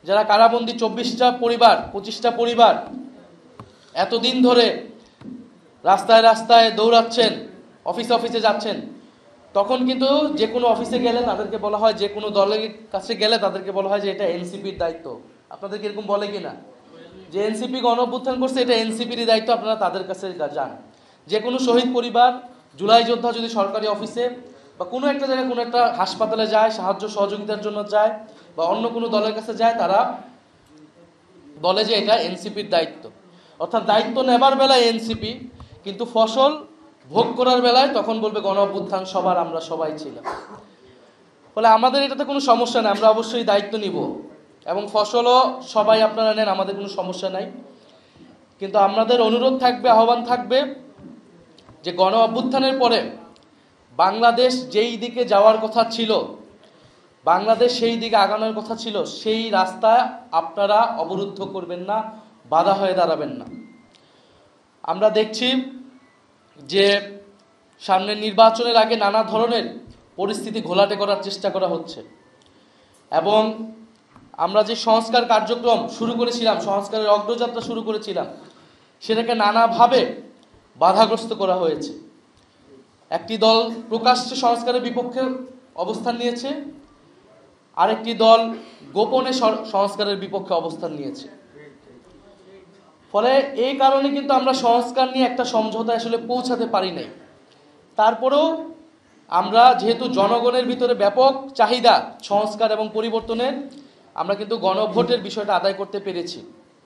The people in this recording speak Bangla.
যারা কারাবন্দী 24টা পরিবার 25টা পরিবার এতদিন ধরে রাস্তায় রাস্তায় দৌড়াচ্ছেন, অফিসে যাচ্ছেন, তখন কিন্তু যে কোনো অফিসে গেলে তাদেরকে বলা হয়, যে কোনো দলের কাছে গেলে তাদেরকে বলা হয় যে এটা এনসিপির দায়িত্ব। আপনাদেরকে এরকম বলে কিনা যে এনসিপি গণঅভ্যুত্থান করছে, এটা এনসিপির দায়িত্ব, আপনারা তাদের কাছে যান। যে কোনো শহীদ পরিবার, জুলাই যোদ্ধা যদি সরকারি অফিসে বা কোনো একটা জায়গায় কোনো একটা হাসপাতালে যায়, সাহায্য সহযোগিতার জন্য যায় বা অন্য কোনো দলের কাছে যায়, তারা বলে যে এটা এনসিপির দায়িত্ব। অর্থাৎ দায়িত্ব নেবার বেলায় এনসিপি, কিন্তু ফসল ভোগ করার বেলায় তখন বলবে গণঅভ্যুত্থান সবার, আমরা সবাই ছিলাম। ফলে আমাদের এটাতে কোনো সমস্যা নেই, আমরা অবশ্যই দায়িত্ব নিব এবং ফসলও সবাই আপনারা নেন, আমাদের কোনো সমস্যা নাই। কিন্তু আমাদের অনুরোধ থাকবে, আহ্বান থাকবে যে গণ অভ্যুত্থানের পরে বাংলাদেশ যেই দিকে যাওয়ার কথা ছিল, বাংলাদেশ সেই দিকে আগানোর কথা ছিল, সেই রাস্তা আপনারা অবরুদ্ধ করবেন না, বাধা হয়ে দাঁড়াবেন না। আমরা দেখছি যে সামনের নির্বাচনের আগে নানা ধরনের পরিস্থিতি ঘোলাটে করার চেষ্টা করা হচ্ছে এবং আমরা যে সংস্কার কার্যক্রম শুরু করেছিলাম, সংস্কারের অগ্রযাত্রা শুরু করেছিলাম, সেটাকে নানাভাবে বাধাগ্রস্ত করা হয়েছে। একটি দল প্রকাশ্যে সংস্কারের বিপক্ষে অবস্থান নিয়েছে, আরেকটি দল গোপনে সংস্কারের বিপক্ষে অবস্থান নিয়েছে। ফলে এই কারণে কিন্তু আমরা সংস্কার নিয়ে একটা সমঝোতায় আসলে পৌঁছাতে পারি নাই। তারপরেও আমরা যেহেতু জনগণের ভিতরে ব্যাপক চাহিদা সংস্কার এবং পরিবর্তনের, আমরা কিন্তু গণভোটের বিষয়টা আদায় করতে পেরেছি।